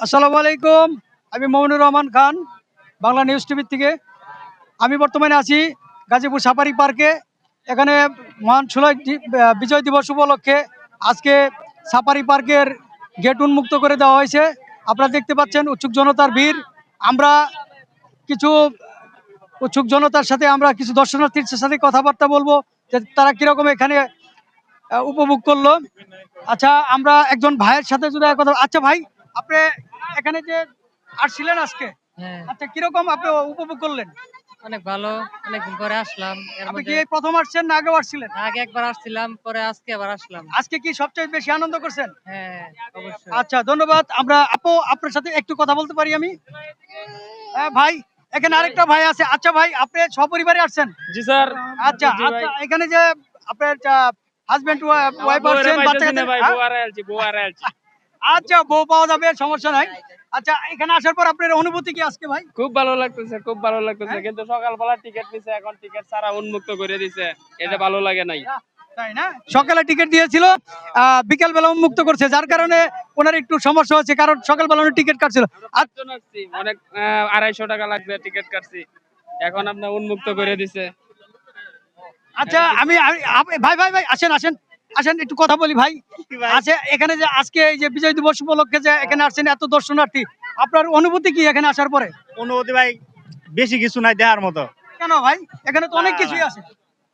আসসালামু আলাইকুম। আমি মমিনুর রহমান খান, বাংলা নিউজ টিভি থেকে। আমি বর্তমানে আছি গাজীপুর সাফারি পার্কে। এখানে মহান বিজয় দিবস উপলক্ষে আজকে সাফারি পার্কের গেট উন্মুক্ত করে দেওয়া হয়েছে। আপনারা দেখতে পাচ্ছেন উৎসুক জনতার ভিড়। আমরা কিছু উৎসুক জনতার সাথে আমরা কিছু দর্শনার্থীর সাথে কথাবার্তা বলবো যে তারা কিরকম এখানে উপভোগ করলো। আচ্ছা, আমরা একজন ভাইয়ের সাথে যদি কথা। আচ্ছা ভাই, আপনি এখানে যে আসছিলেন আজকে, হ্যাঁ, আচ্ছা কিরকম আপনি উপভোগ করলেন? অনেক ভালো। অনেকদিন পরে আসলাম। এর আপনি কি মধ্যে এই প্রথম আসছেন না আগেও আসছিলেন? আগে একবার আসছিলাম, পরে আজকে আবার আসলাম। আজকে কি সবচেয়ে বেশি আনন্দ করছেন? হ্যাঁ, অবশ্যই। আচ্ছা, ধন্যবাদ। আমরা আপু আপনার সাথে একটু কথা বলতে পারি আমি? হ্যাঁ ভাই, এখানে আরেকটা ভাই আছে। আচ্ছা ভাই, আপনি সপরিবারে আসছেন? জি স্যার। আচ্ছা জি ভাই। আচ্ছা, এখানে যে আপনার হাজবেন্ড ওয়াইফ বউয়েরা আসছেন, বাচ্চা পাইতেছি না ভাই, কাচ্চা। বউয়ারে আলছি। আচ্ছা, বউ পাওয়া যাবে, সমস্যা নাই। আচ্ছা, এখানে আসার পর আপনার অনুভূতি কি আজকে ভাই? খুব ভালো লাগতেছে, খুব ভালো লাগতেছে, হ্যাঁ? কিন্তু সকালবেলা টিকিট নিছে, এখন টিকিট ছাড়া উন্মুক্ত করে দিছে, এটা ভালো লাগে নাই। তাই না? সকালে টিকিট দিয়েছিল, বিকেল বেলা উন্মুক্ত করছে, যার কারণে ওনার একটু সমস্যা হচ্ছে, কারণ সকালবেলা উনি টিকিট কাটছিল। পাঁচজন আসছি, অনেক 250 টাকা লাগবে টিকিট কাটছি, এখন আপনার উন্মুক্ত করে দিছে। আচ্ছা, ভাই ভাই ভাই, আসেন আসেন আসেন, একটু কথা বলি ভাই। আচ্ছা, এখানে যে আজকে এই যে বিজয় দিবস উপলক্ষে যে এখানে আসছেন এত দর্শনার্থী, আপনার অনুভূতি কি এখানে আসার পরে? অনুভূতি ভাই বেশি কিছু নাই দেখার মতো। কেন ভাই, এখানে তো অনেক কিছুই আছে।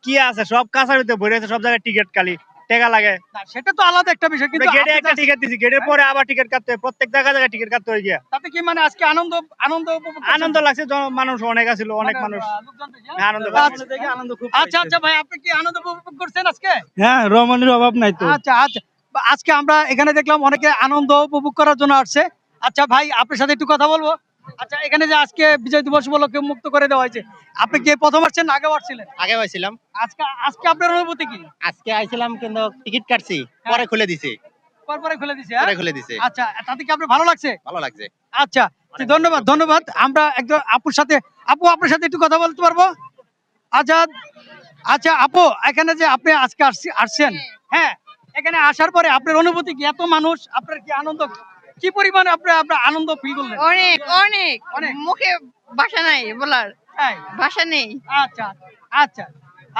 কি আছে, সব কাঁচার ভিতরে ভরে আছে, সব জায়গায় টিকিট খালি টাকা লাগে। না, সেটা তো আলাদা একটা বিষয়, কিন্তু গেটে আপনি একটা তো টিকিট দিছি, গেটের পরে আবার টিকিট কাটতে হয়, প্রত্যেক জায়গায় টিকিট কাটতে হয়ে গিয়া। তাতে কি মানে আজকে আনন্দ আনন্দ উপভোগ করছেন? আনন্দ লাগছে, মানুষ অনেক আছিল, অনেক মানে, মানুষ। লোকজন দেখে, হ্যাঁ, আনন্দ আচ্ছা। দেখে আনন্দ খুব আচ্ছা আচ্ছা ভাই, আপনি কি আনন্দ উপভোগ করছেন আজকে? হ্যাঁ, রমণীর অভাব নাই তো। আচ্ছা আচ্ছা, আজকে আমরা এখানে দেখলাম অনেকে আনন্দ উপভোগ করার জন্য আসছে। আচ্ছা ভাই, আপনার সাথে একটু কথা বলবো। আচ্ছা, এখানে যে আজকে বিজয় দিবস উপলক্ষে মুক্ত করে দেওয়া হয়েছে, আপনি কি প্রথম আসছেন না আগেও আসছিলেন? আগে পাইছিলাম, আজকে আজকে আপনার অনুভূতি কি? আজকে আইছিলাম কিন্তু টিকিট কাটছি, পরে খুলে দিছে। পরে খুলে দিছে, হ্যাঁ? খুলে দিছে, আচ্ছা, তাতে কি আপনার ভালো লাগছে? ভালো লাগছে। আচ্ছা, ধন্যবাদ ধন্যবাদ। আমরা একদম আপুর সাথে, আপু আপনার সাথে একটু কথা বলতে পারবো? আচ্ছা আচ্ছা আপু, এখানে যে আপনি আজকে আসছেন, হ্যাঁ, এখানে আসার পরে আপনার অনুভূতি কি? এত মানুষ, আপনার কি আনন্দ, কি পরিমাণে আপনার আনন্দ ফিল করলেন? অনেক অনেক অনেক। মুখে ভাষা নাই বলার, তাই? ভাষা নেই। আচ্ছা আচ্ছা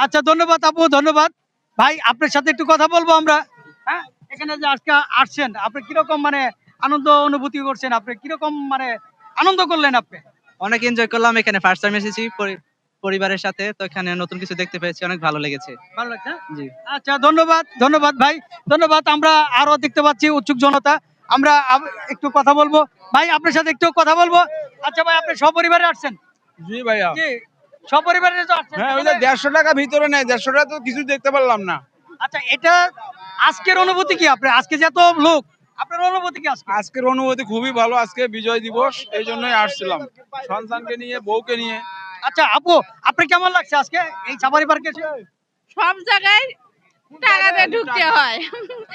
আচ্ছা, ধন্যবাদ আপু, ধন্যবাদ। ভাই, আপনার সাথে একটু কথা বলবো আমরা। হ্যাঁ, এখানে যে আজকে আসছেন, আপনি কিরকম মানে আনন্দ অনুভূতি করছেন? আপনি কিরকম মানে আনন্দ করলেন আপনি? অনেক এনজয় করলাম। এখানে ফার্স্ট টাইম এসেছি পরিবারের সাথে, তো এখানে নতুন কিছু দেখতে পেয়েছি, অনেক ভালো লেগেছে। ভালো লাগছে, হ্যাঁ? জি। আচ্ছা, ধন্যবাদ ধন্যবাদ ভাই, ধন্যবাদ। আমরা আরো দেখতে পাচ্ছি উৎসুক জনতা, আমরা একটু কথা বলবো। ভাই, আপনার সাথে একটু কথা বলবো। আচ্ছা ভাই, আপনি সপরিবারে আসছেন? জি ভাইয়া। জি, সপরিবারে তো আসছেন। হ্যাঁ, ওই যে 150 টাকা ভিতরে নেয়, 150 টাকা তো কিছু দেখতে পারলাম না। আচ্ছা, এটা আজকের অনুভূতি কি আপনার? আজকে যে এত লোক, আপনার অনুভূতি কি আজকে? আজকের অনুভূতি খুবই ভালো, আজকে বিজয় দিবস, এই জন্যই আসছিলাম, সন্তানকে নিয়ে, বউকে নিয়ে। আচ্ছা আপু, আপনি কেমন লাগছে আজকে এই সাফারি পার্কে এসে? সব জায়গায় টাকা দিয়ে ঢুকতে হয়,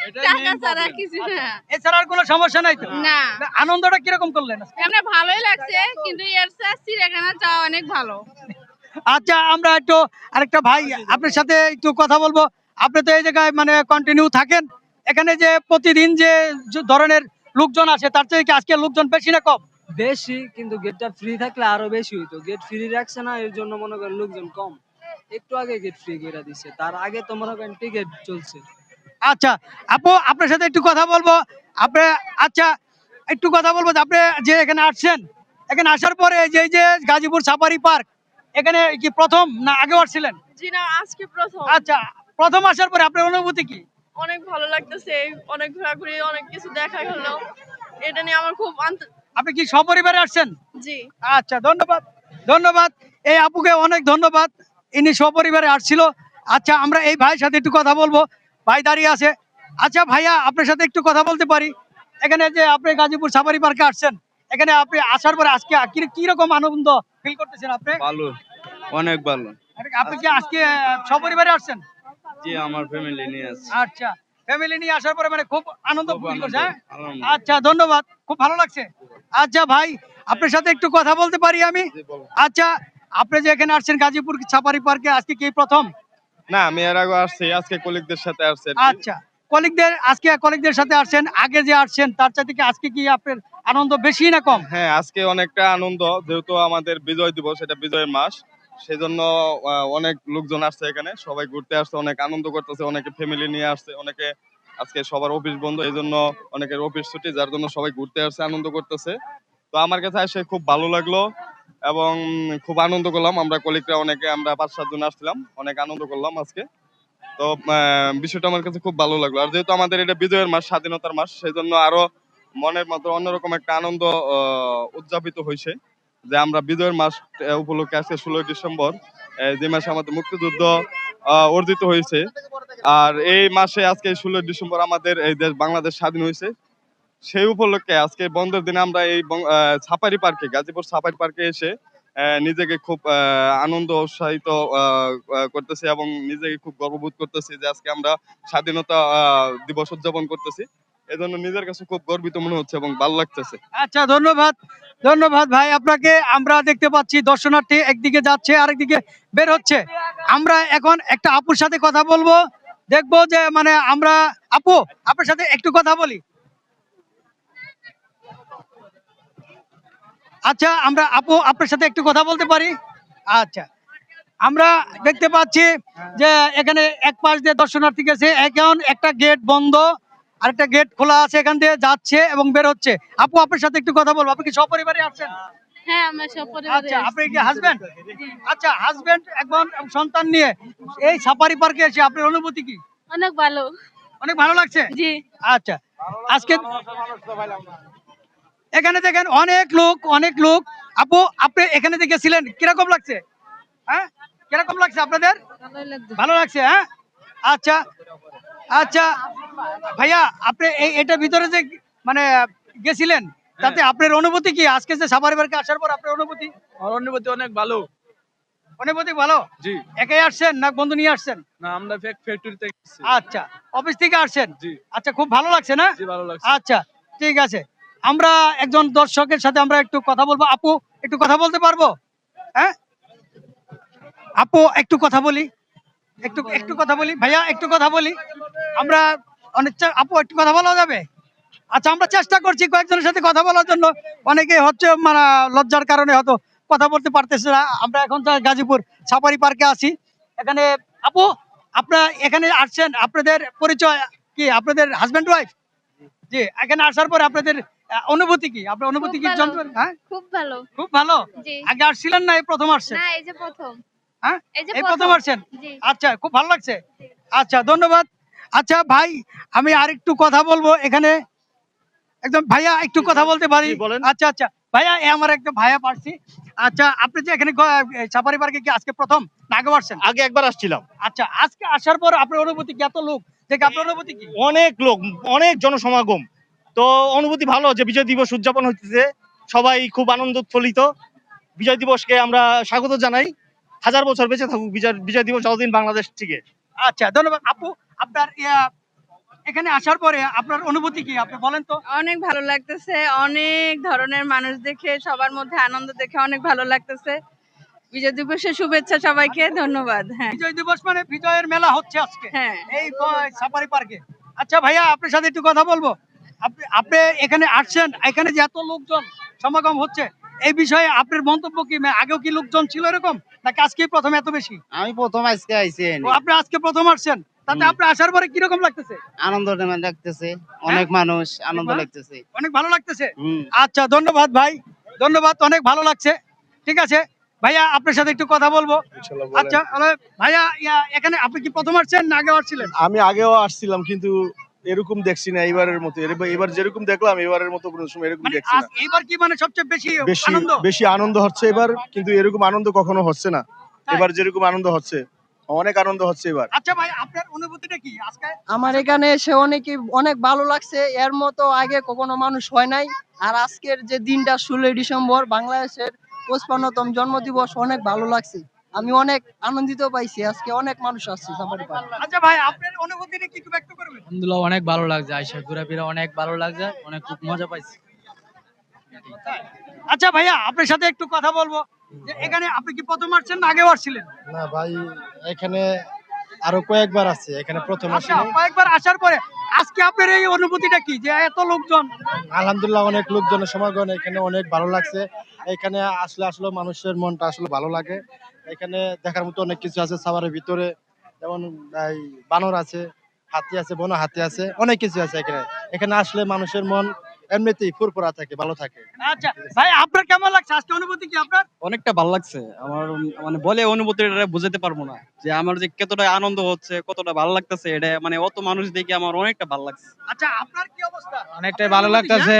এটাই টাকা main ছাড়া problem। কিছু না। এছাড়া আর কোনো সমস্যা নাই তো? না, না, আনন্দটা কিরকম করলেন আজকে? এমনি ভালোই লাগছে, কিন্তু এর চেয়ে চিড়িয়াখানা যাওয়া অনেক ভালো। আচ্ছা, আমরা একটু আরেকটা ভাই আপনার সাথে একটু কথা বলবো। আপনি তো এই জায়গায় মানে কন্টিনিউ থাকেন, এখানে যে প্রতিদিন যে যে ধরনের লোকজন আসে, তার থেকে কি আজকে লোকজন বেশি না কম? বেশি, কিন্তু গেটটা ফ্রি থাকলে আরো বেশি হইতো। গেট ফ্রি রাখছে না, এর জন্য মনে করেন লোকজন কম। একটু আগে গেট ফ্রি করে দিছে, তার আগে তো মনে করেন টিকিট চলছে। আচ্ছা আপু, আপনার সাথে একটু কথা বলবো। আপনি, আচ্ছা, একটু কথা বলবো যে আপনি যে এখানে আসছেন, এখানে আসার পরে এই যে গাজীপুর সাফারি পার্ক, এখানে কি প্রথম না আগেও আসছিলেন? জি না, আজকে প্রথম। আচ্ছা, প্রথম আসার পরে আপনার অনুভূতি কি? অনেক ভালো লাগতেছে, অনেক ঘোরাঘুরি, অনেক কিছু দেখা হলো, এটা নিয়ে আমার খুব আপনি কি সপরিবারে আসছেন? জি। আচ্ছা, ধন্যবাদ ধন্যবাদ। এই আপুকে অনেক ধন্যবাদ, ইনি সপরিবারে আসছিল। আচ্ছা, আমরা এই ভাইয়ের সাথে একটু কথা বলবো, ভাই দাঁড়িয়ে আছে। আচ্ছা ভাইয়া, আপনার সাথে একটু কথা বলতে পারি? এখানে যে আপনি গাজীপুর সাফারি পার্কে আসছেন, এখানে আপনি আসার পরে আজকে কি রকম আনন্দ ফিল করতেছেন আপনি? ভালো, অনেক ভালো। আপনি কি আজকে সপরিবারে আসছেন? জি, আমার ফ্যামিলি নিয়ে আসছি। আচ্ছা, ফ্যামিলি নিয়ে আসার পরে মানে খুব আনন্দ খুব ফিল আনন্দ, করছে, হ্যাঁ? আনন্দ। আচ্ছা, ধন্যবাদ, খুব ভালো লাগছে। আচ্ছা ভাই, আপনার সাথে একটু কথা বলতে পারি আমি? আচ্ছা, আপনি যে এখানে আসছেন গাজীপুর সাফারি পার্কে, আজকে কি প্রথম? না, আমি এর আগে আসছি, আজকে কলিগদের সাথে আসছি। আচ্ছা, কলিগদের সাথে আসছেন, আগে যে আসছেন তার চাইতে কি আজকে কি আপনার আনন্দ বেশি না কম? হ্যাঁ, আজকে অনেকটা আনন্দ, যেহেতু আমাদের বিজয় দিবস, এটা বিজয়ের মাস, সেজন্য অনেক লোকজন আসছে এখানে, সবাই ঘুরতে আসছে, অনেক আনন্দ করতেছে, অনেকে ফ্যামিলি নিয়ে আসছে, অনেকে আজকে সবার অফিস বন্ধ, এই জন্য অনেকের অফিস ছুটি, যার জন্য সবাই ঘুরতে আসছে, আনন্দ করতেছে। তো আমার কাছে এসে খুব ভালো লাগলো এবং খুব আনন্দ করলাম। আমরা কলিগরা অনেকে, আমরা 5-7 জন আসছিলাম, অনেক আনন্দ করলাম আজকে। তো বিষয়টা আমার কাছে খুব ভালো লাগলো। আর যেহেতু আমাদের এটা বিজয়ের মাস, স্বাধীনতার মাস, সেই জন্য আরো মনের মতো অন্যরকম একটা আনন্দ উদযাপিত হয়েছে, যে আমরা বিজয়ের মাস উপলক্ষে আজকে 16ই ডিসেম্বর, যে মাসে আমাদের মুক্তিযুদ্ধ অর্জিত হয়েছে, আর এই মাসে আজকে 16ই ডিসেম্বর আমাদের এই দেশ বাংলাদেশ স্বাধীন হয়েছে। সেই উপলক্ষে আজকে বন্ধের দিনে আমরা এই সাফারি পার্কে, গাজীপুর সাফারি পার্কে এসে নিজেকে খুব আনন্দ উৎসাহিত করতেছি এবং নিজেকে খুব গর্ববোধ করতেছি যে আজকে আমরা স্বাধীনতা দিবস উদযাপন করতেছি। এজন্য নিজের কাছে খুব গর্বিত মনে হচ্ছে এবং ভালো লাগতেছে। আচ্ছা, ধন্যবাদ ভাই আপনাকে। আমরা দেখতে পাচ্ছি দর্শনার্থী একদিকে যাচ্ছে আরেকদিকে বের হচ্ছে। আমরা এখন একটা আপুর সাথে কথা বলবো, দেখবো যে মানে আমরা আপু আপনার সাথে একটু কথা বলি। আচ্ছা, আমরা আপু আপনার সাথে একটু কথা বলতে পারি? আচ্ছা, আমরা দেখতে পাচ্ছি যে এখানে এক পাশ দিয়ে দর্শনার্থী গেছে, এখন একটা গেট বন্ধ আর একটা গেট খোলা আছে, এখান দিয়ে যাচ্ছে এবং বের হচ্ছে। আপু আপনার সাথে একটু কথা বলবো, আপনি কি সপরিবারে আসছেন? হ্যাঁ, আমরা সব পরিবারে আচ্ছা, আসছি। আপনি কি হাজবেন্ড? আচ্ছা, হাজবেন্ড এবং সন্তান নিয়ে এই সাফারি পার্কে এসে আপনার অনুভূতি কি? অনেক ভালো। অনেক ভালো লাগছে। জি। আচ্ছা, আজকে এখানে দেখেন অনেক লোক। আপু আপনি এখানে যে গেছিলেন, কিরকম লাগছে? হ্যাঁ, কিরকম লাগছে আপনাদের? ভালোই লাগছে। ভালো লাগছে, হ্যাঁ। আচ্ছা ভাইয়া, আপনি এটার ভিতরে যে মানে গেছিলেন, তাতে আপনার অনুভূতি কি? আজকে যে সাফারি পার্কে আসার পর আপনার অনুভূতি? আমার অনুভূতি অনেক ভালো। অনুভূতি ভালো। জি। একাই আসছেন না বন্ধু নিয়ে আসছেন? না, আমরা ফ্যাক্টরিতে গেছি। আচ্ছা, অফিস থেকে আসছেন। জি। আচ্ছা, খুব ভালো লাগছে না? জি, ভালো লাগছে। আচ্ছা, ঠিক আছে। আমরা একজন দর্শকের সাথে আমরা একটু কথা বলবো। আপু একটু কথা বলতে পারবো? হ্যাঁ আপু, একটু কথা বলি, একটু কথা বলি। ভাইয়া একটু কথা বলি। আমরা আপু একটু কথা বলা যাবে? আচ্ছা, আমরা চেষ্টা করছি কয়েকজনের সাথে কথা বলার জন্য। অনেকে হচ্ছে মানে লজ্জার কারণে হয়তো কথা বলতে পারতেছে না। আমরা এখন তো গাজীপুর সাফারি পার্কে আছি। এখানে আপু, আপনারা এখানে আসছেন, আপনাদের পরিচয় কি? আপনাদের হাজবেন্ড ওয়াইফ? জি। এখানে আসার পর আপনাদের অনুভূতি কি? আপনার অনুভূতি কি? খুব ভালো। হ্যাঁ, খুব ভালো। খুব ভালো। জি। আগে আসছিলেন না এই প্রথম আসছেন? না, এই যে প্রথম। হ্যাঁ, এই যে এই প্রথম আসছেন? জি। আচ্ছা, খুব ভালো লাগছে। আচ্ছা, ধন্যবাদ। আচ্ছা ভাই, আমি আরেকটু কথা বলবো এখানে। একদম ভাইয়া একটু কথা বলতে পারি? জি, বলেন। আচ্ছা ভাইয়া, আমার একটা ভাইয়া পারছি। আচ্ছা, আপনি যে এখানে সাফারি পার্কে কি আজকে প্রথম না আগে আসছেন? আগে একবার আসছিলাম। আচ্ছা, আজকে আসার পর আপনার অনুভূতি কি? এত লোক দেখে আপনার অনুভূতি কি? অনেক লোক, অনেক জনসমাগম। তো অনুভূতি ভালো যে বিজয় দিবস উদযাপন হচ্ছে, সবাই খুব আনন্দ উৎফুল্লিত। বিজয় দিবসকে আমরা স্বাগত জানাই। 1000 বছর বেঁচে থাকুক বিজয় দিবস যতদিন বাংলাদেশ থেকে। আচ্ছা, ধন্যবাদ। আপু, আপনার এখানে আসার পরে আপনার অনুভূতি কি? আপনি বলেন তো। অনেক ভালো লাগতেছে, অনেক ধরনের মানুষ দেখে, সবার মধ্যে আনন্দ দেখে অনেক ভালো লাগতেছে। বিজয় দিবসের শুভেচ্ছা সবাইকে, ধন্যবাদ। হ্যাঁ বিজয় দিবস মানে বিজয়ের মেলা হচ্ছে আজকে হ্যাঁ। এই সাফারি পার্কে। আচ্ছা ভাইয়া, আপনার সাথে একটু কথা বলবো। আপনি এখানে আসছেন, এখানে যে এত লোকজন সমাগম হচ্ছে, এই বিষয়ে আপনার মন্তব্য কি? আগেও কি লোকজন ছিল এরকম, নাকি আজকেই প্রথম এত বেশি? আমি প্রথম আজকে আইছি ও, আপনি আজকে প্রথম আসছেন, তাতে আপনি আসার পরে কিরকম লাগতেছে? আনন্দ লাগতেছে, অনেক মানুষ আনন্দ হ্যাঁ? লাগতেছে। অনেক ভালো লাগতেছে। আচ্ছা, ধন্যবাদ ভাই, ধন্যবাদ, অনেক ভালো লাগছে। ঠিক আছে ভাইয়া, আপনার সাথে একটু কথা বলবো। আচ্ছা ভাইয়া, এখানে আপনি কি প্রথম আসছেন না আগে আসছিলেন? আমি আগেও আসছিলাম, কিন্তু এরকম দেখছি না এবারের মতো। এবার যেরকম দেখলাম, এবারের মতো কোনো সময় এরকম মানে দেখছি না। এইবার কি মানে সবচেয়ে বেশি আনন্দ? বেশি আনন্দ হচ্ছে এবার, কিন্তু এরকম আনন্দ কখনো হচ্ছে না। এবার যেরকম আনন্দ হচ্ছে, অনেক আনন্দ হচ্ছে এবার। আচ্ছা ভাই, আপনার অনুভূতিটা কি আজকে? আমার এখানে এসে অনেক ভালো লাগছে। এর মতো আগে কখনো মানুষ হয় নাই। আর আজকের যে দিনটা 16 ডিসেম্বর বাংলাদেশের 55তম জন্মদিবস, অনেক ভালো লাগছে। আমি অনেক আনন্দিত পাইছি। আজকে অনেক মানুষ আসছে সাফারি পার্কে। আচ্ছা ভাই, আপনার অনুভূতিটা কি একটু ব্যক্ত করবেন? আলহামদুলিল্লাহ, অনেক ভালো লাগছে। আইসা ঘোরাফেরা অনেক ভালো লাগছে, অনেক খুব মজা পাইছি। আচ্ছা ভাইয়া, আপনার সাথে একটু কথা বলবো যে এখানে আপনি কি প্রথম আসছেন না আগেও আসছিলেন? না ভাই, এখানে আরো কয়েকবার আছে, এখানে প্রথম আচ্ছা, কয়েকবার আসার পরে আজকে আপনার এই অনুভূতিটা কি যে এত লোকজন? আলহামদুলিল্লাহ, অনেক লোকজনের সমাগম, এখানে অনেক ভালো লাগছে। এখানে আসলে আসলে মানুষের মনটা আসলে ভালো লাগে। এখানে দেখার মতো অনেক কিছু আছে সাভারের ভিতরে, যেমন এই বানর আছে, হাতি আছে, বন হাতি আছে, অনেক কিছু আছে এখানে। এখানে আসলে মানুষের মন এমনিতেই ফুরফুরা থাকে, ভালো থাকে। আচ্ছা ভাই, আপনার কেমন লাগছে আজকে অনুভূতি কি আপনার? অনেকটা ভালো লাগছে আমার, মানে বলে অনুভূতিটা বুঝাতে পারবো না যে আমার যে কতটা আনন্দ হচ্ছে, কতটা ভালো লাগতেছে। এটা মানে অত মানুষ দেখে আমার অনেকটা ভালো লাগছে। আচ্ছা আপনার কি অবস্থা? অনেকটাই ভালো লাগতেছে,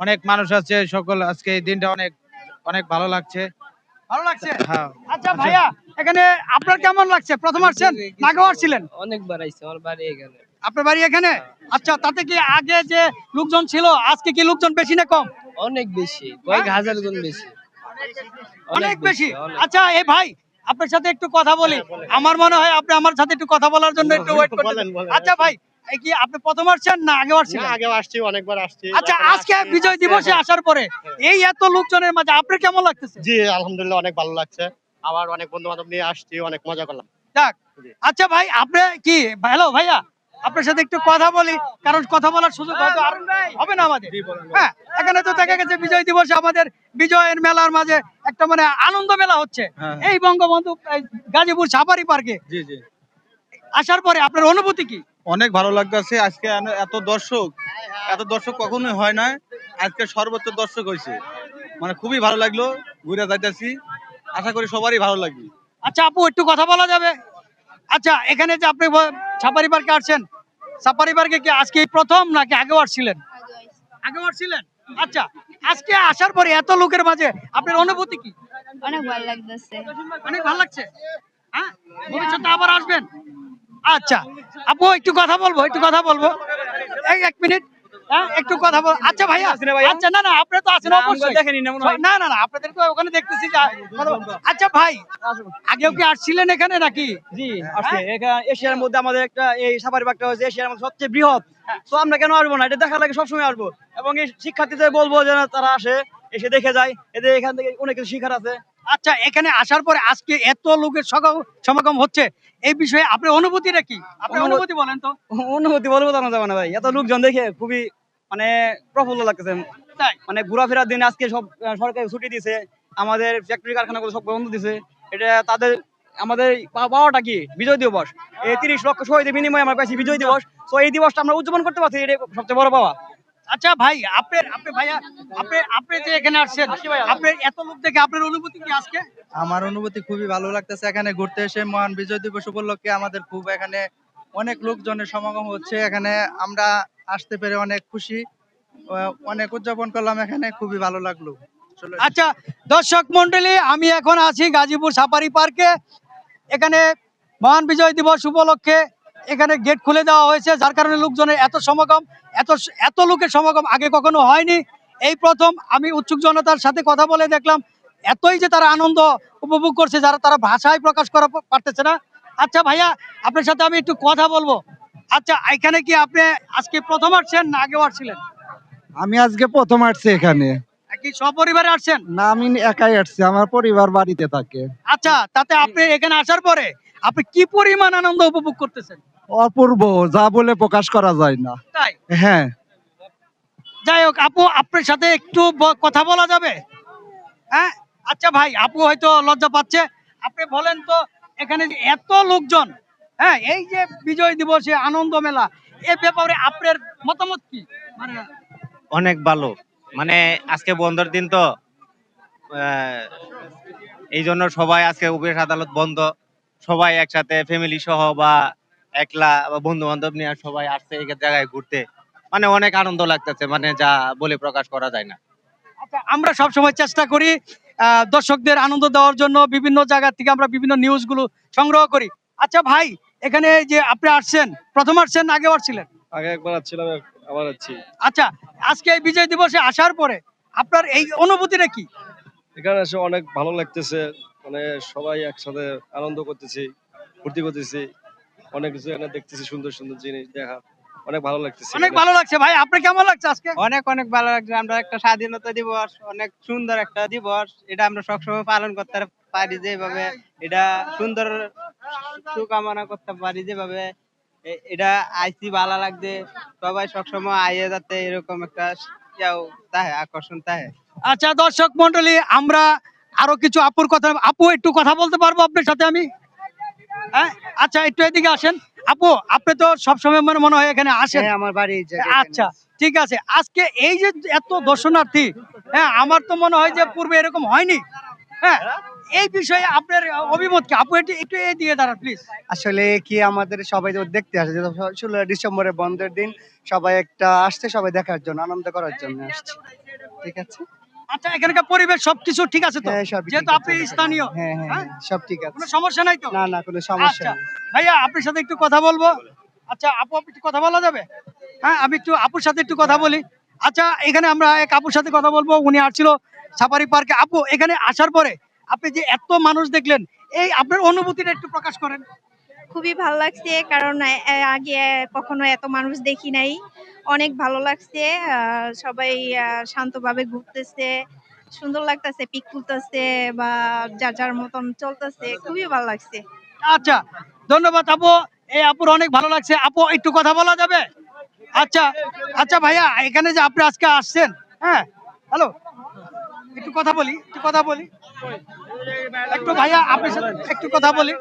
অনেক মানুষ আছে সকল, আজকে এই দিনটা অনেক অনেক ভালো লাগছে। ভালো লাগছে? হ্যাঁ। আচ্ছা ভাইয়া, এখানে আপনার কেমন লাগছে? প্রথম আসছেন না আগেও আসছিলেন? অনেকবার আইছে, আমার বাড়ি এখানে। আপনার বাড়ি এখানে? আচ্ছা, তাতে কি আগে যে লোকজন ছিল আজকে কি লোকজন বেশি না কম? অনেক বেশি, কয়েক হাজার গুণ বেশি। অনেক বেশি। আচ্ছা এই ভাই, আপনার সাথে একটু কথা বলি। আমার মনে হয় আপনি আমার সাথে একটু কথা বলার জন্য একটু ওয়েট করতেন। বলেন, বলেন। আচ্ছা ভাই, এই কি আপনি প্রথম আসছেন না আগেও আসছিলেন? আগেও আসছি, অনেকবার আসছি। আচ্ছা, আজকে বিজয় দিবসে আসার পরে এই এত লোকজনের মাঝে আপনার কেমন লাগতেছে? জি আলহামদুলিল্লাহ, অনেক ভালো লাগছে। আবার অনেক বন্ধু বান্ধব নিয়ে আসছি, অনেক মজা করলাম। যাক। আচ্ছা ভাই, আপনি কি হ্যালো ভাইয়া, আপনার সাথে একটু কথা বলি, কারণ কথা বলার সুযোগ হয়তো আর হবে না আমাদের। হ্যাঁ, এখানে তো দেখা গেছে বিজয় দিবসে আমাদের বিজয়ের মেলার মাঝে একটা মানে আনন্দ মেলা হচ্ছে এই বঙ্গবন্ধু এই গাজীপুর সাফারি পার্কে। জি জি, আসার পরে আপনার অনুভূতি কি? অনেক ভালো লাগতেছে। আজকে এত দর্শক কখনোই হয় না, আজকে সর্বোচ্চ দর্শক হয়েছে, মানে খুবই ভালো লাগলো। ঘুরে যাইতেছি, আশা করি সবারই ভালো লাগবে। আচ্ছা আপু, একটু কথা বলা যাবে? আচ্ছা, এখানে যে আপনি সাফারি পার্কে আসছেন, সাফারি পার্কে কি আজকে প্রথম নাকি আগেও আসছিলেন? আগেও আসছিলেন। আচ্ছা, আজকে আসার পরে এত লোকের মাঝে আপনার অনুভূতি কি? অনেক ভালো লাগতেছে। অনেক ভালো লাগছে। হ্যাঁ, ভবিষ্যতে আবার আসবেন? আচ্ছা আপু, একটু কথা বলবো এই এক মিনিট। হ্যাঁ, একটু কথা বল। আচ্ছা ভাইয়া, আচ্ছা না না, আপনি তো আছেন অবশ্যই। না না না, আপনাদের তো ওখানে দেখতেছি আচ্ছা ভাই, আগেও কি আসছিলেন এখানে নাকি? জি আসছে, এখানে এশিয়ার মধ্যে আমাদের একটা এই সাফারি পার্কটা হচ্ছে এশিয়ার মধ্যে সবচেয়ে বৃহৎ। তো আমরা কেন আসবো না, এটা দেখার লাগে সবসময় আসবো। এবং এই শিক্ষার্থীদের বলবো যেন তারা আসে, এসে দেখে যায়, এদের এখান থেকে অনেক কিছু শিখার আছে। আচ্ছা, এখানে আসার পরে আজকে এত লোকের সমাগম হচ্ছে, এই বিষয়ে আপনার অনুভূতিটা কি? আপনার অনুভূতি বলেন তো। অনুভূতি বলবো জানা যাবে না ভাই, এত লোকজন দেখে খুবই মানে প্রফুল্ল লাগতেছে। তাই? মানে ঘোরাফেরার দিন আজকে সব সরকার ছুটি দিছে, আমাদের ফ্যাক্টরি কারখানাগুলো সব বন্ধ দিছে। এটা তাদের আমাদের পাওয়াটা কি বিজয় দিবস, এই 30 লক্ষ শহীদের বিনিময়ে আমরা পাইছি বিজয় দিবস। তো এই দিবসটা আমরা উদযাপন করতে পারছি, এটা সবচেয়ে বড় পাওয়া। আচ্ছা ভাই, আপনি ভাইয়া, আপনি যে এখানে আসছেন, আপনার এত লোক দেখে আপনার অনুভূতি কি আজকে? আমার অনুভূতি খুবই ভালো লাগতেছে, এখানে ঘুরতে এসে মহান বিজয় দিবস উপলক্ষে আমাদের খুব এখানে অনেক লোকজনের সমাগম হচ্ছে। এখানে আমরা আসতে পেরে অনেক খুশি, অনেক উদযাপন করলাম, এখানে খুবই ভালো লাগলো। আচ্ছা দর্শক মন্ডলী, আমি এখন আছি গাজীপুর সাফারি পার্কে। এখানে মহান বিজয় দিবস উপলক্ষে এখানে গেট খুলে দেওয়া হয়েছে, যার কারণে লোকজনের এত সমাগম, এত এত লোকের সমাগম আগে কখনো হয়নি। এই প্রথম আমি উৎসুক জনতার সাথে কথা বলে দেখলাম এতই যে তারা আনন্দ উপভোগ করছে, যারা তারা ভাষায় প্রকাশ করা পারতেছে না। আচ্ছা ভাইয়া, আপনার সাথে আমি একটু কথা বলবো। আচ্ছা, এখানে কি আপনি আজকে প্রথম আসছেন না আগেও আসছিলেন? আমি আজকে প্রথম আসছি এখানে। কি সপরিবারে আসছেন? না, আমি একাই আসছি, আমার পরিবার বাড়িতে থাকে। আচ্ছা, তাতে আপনি এখানে আসার পরে আপনি কি পরিমাণ আনন্দ উপভোগ করতেছেন? অপূর্ব, যা বলে প্রকাশ করা যায় না। তাই? হ্যাঁ। যাই হোক আপু, আপনার সাথে একটু কথা বলা যাবে? হ্যাঁ। আচ্ছা ভাই, আপু হয়তো লজ্জা পাচ্ছে, আপনি বলেন তো এখানে যে এত লোকজন, হ্যাঁ, এই যে বিজয় দিবসে আনন্দ মেলা, এ ব্যাপারে আপনার মতামত কি? মানে অনেক ভালো, মানে আজকে বন্ধের দিন তো, এই জন্য সবাই আজকে অফিস আদালত বন্ধ, সবাই একসাথে ফ্যামিলি সহ বা একলা বা বন্ধু বান্ধব নিয়ে সবাই আসছে এই জায়গায় ঘুরতে, মানে অনেক আনন্দ লাগতেছে, মানে যা বলে প্রকাশ করা যায় না। আচ্ছা, আমরা সব সময় চেষ্টা করি দর্শকদের আনন্দ দেওয়ার জন্য, বিভিন্ন জায়গা থেকে আমরা বিভিন্ন নিউজগুলো সংগ্রহ করি। আচ্ছা ভাই, এখানে যে আপনি আসছেন, প্রথম আসছেন না আগেও আসছিলেন? আগে একবার আসছিলাম, আবার আসছি। আচ্ছা, আজকে এই বিজয় দিবসে আসার পরে আপনার এই অনুভূতিটা কি? এখানে এসে অনেক ভালো লাগতেছে, মানে সবাই একসাথে আনন্দ করতেছি, ফুর্তি করতেছি, অনেক কিছু এখানে দেখতেছি, সুন্দর সুন্দর জিনিস দেখা, অনেক ভালো লাগতেছে। অনেক ভালো লাগছে ভাই, আপনার কেমন লাগছে আজকে? অনেক অনেক ভালো লাগছে, আমরা একটা স্বাধীনতা দিবস, অনেক সুন্দর একটা দিবস, এটা আমরা সবসময় পালন করতে পারি যেভাবে, এটা সুন্দর সুকামনা করতে পারি যেভাবে, এটা আইসি ভালো লাগছে, সবাই সবসময় আইয়ে যাতে এরকম একটা আকর্ষণ তাহে। আচ্ছা দর্শক মন্ডলী, আমরা আরো কিছু আপুর কথা, আপু একটু কথা বলতে পারবো আপনার সাথে আমি? হ্যাঁ, আচ্ছা একটু এদিকে আসেন। আপু, আপনি তো সবসময় মনে হয় এখানে আসেন। আমার বাড়ি আচ্ছা ঠিক আছে, আজকে এই যে এত দর্শনার্থী, হ্যাঁ আমার তো মনে হয় যে পূর্বে এরকম হয়নি। হ্যাঁ, এই বিষয়ে আপনার অভিমত কি? আপু একটু এই দিয়ে দাঁড়ান প্লিজ। আসলে কি আমাদের সবাই তো দেখতে আসে, 16 ডিসেম্বরের বন্ধের দিন সবাই একটা আসছে, সবাই দেখার জন্য, আনন্দ করার জন্য আসছে। ঠিক আছে। আচ্ছা, এখানকার পরিবেশ সবকিছু ঠিক আছে তো? হ্যাঁ, সবই ঠিক যেহেতু আছে। আপনি স্থানীয়। হ্যাঁ হ্যাঁ হ্যাঁ? হ্যাঁ, সব ঠিক আছে। কোনো সমস্যা নাই তো? না না, কোনো সমস্যা আচ্ছা নেই। ভাইয়া, আপনার সাথে একটু কথা বলবো। আচ্ছা আপু, আপনি একটু কথা বলা যাবে? হ্যাঁ, আমি একটু আপুর সাথে একটু কথা বলি। আচ্ছা, এখানে আমরা এক আপুর সাথে কথা বলবো, উনি আসছিল সাফারি পার্কে। আপু, এখানে আসার পরে আপনি যে এত মানুষ দেখলেন, এই আপনার অনুভূতিটা একটু প্রকাশ করেন। খুবই ভালো লাগছে, কারণ আগে কখনো এত মানুষ দেখি নাই। অনেক ভালো লাগছে, সবাই শান্তভাবে ঘুরতেছে, সুন্দর লাগতেছে, পিক তুলতেছে বা যার যার মতন চলতেছে, খুবই ভালো লাগছে। আচ্ছা, ধন্যবাদ আপু। এই আপুর অনেক ভালো লাগছে। আপু, একটু কথা বলা যাবে? আচ্ছা আচ্ছা ভাইয়া, এখানে যে আপনি আজকে আসছেন, হ্যাঁ হ্যালো, একটু কথা বলি, একটু ভাইয়া আপনার সাথে একটু কথা বলি।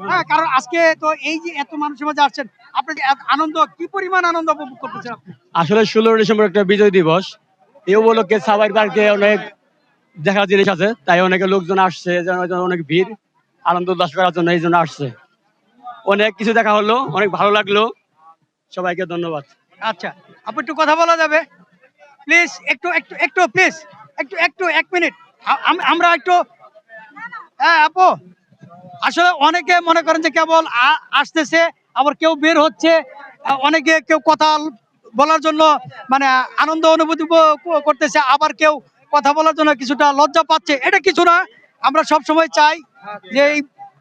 হ্যাঁ, কারণ আজকে তো এই যে এত মানুষের মাঝে আসছেন, আপনি যে এত আনন্দ, কি পরিমাণ আনন্দ উপভোগ করতেছেন আপনি? আসলে 16 ডিসেম্বর একটা বিজয় দিবস, এই উপলক্ষে সাফারি পার্কে অনেক দেখার জিনিস আছে, তাই অনেকে লোকজন আসছে, অনেক ভিড়, আনন্দ উল্লাস করার জন্য এই জন্য আসছে। অনেক কিছু দেখা হলো, অনেক ভালো লাগলো, সবাইকে ধন্যবাদ। আচ্ছা আপু, একটু কথা বলা যাবে প্লিজ? একটু একটু একটু প্লিজ, একটু একটু 1 মিনিট আমরা একটু। হ্যাঁ আপু, আসলে অনেকে মনে করেন যে কেবল আসতেছে, আবার কেউ বের হচ্ছে, অনেকে কেউ কথা বলার জন্য মানে আনন্দ অনুভূতি করতেছে, আবার কেউ কথা বলার জন্য কিছুটা লজ্জা পাচ্ছে। এটা কিছু না, আমরা সব সময় চাই যে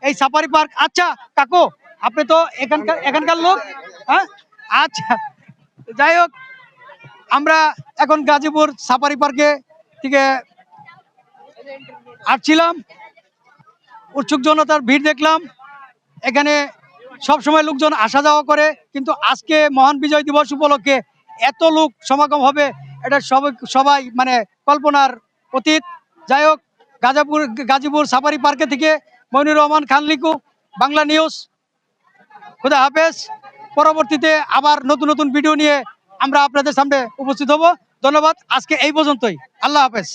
এই সাফারি পার্ক। আচ্ছা কাকু, আপনি তো এখানকার লোক, হ্যাঁ আচ্ছা, যাই হোক, আমরা এখন গাজীপুর সাফারি পার্কে থেকে আসছিলাম, উৎসুক জনতার ভিড় দেখলাম। এখানে সব সময় লোকজন আসা যাওয়া করে, কিন্তু আজকে মহান বিজয় দিবস উপলক্ষে এত লোক সমাগম হবে, এটা সবাই মানে কল্পনার অতীত। যাই হোক, গাজীপুর সাফারি পার্কে থেকে মইনুর রহমান খান লিকু, বাংলা নিউজ। খুদা হাফেজ। পরবর্তীতে আবার নতুন নতুন ভিডিও নিয়ে আমরা আপনাদের সামনে উপস্থিত হব। ধন্যবাদ, আজকে এই পর্যন্তই। আল্লাহ হাফেজ।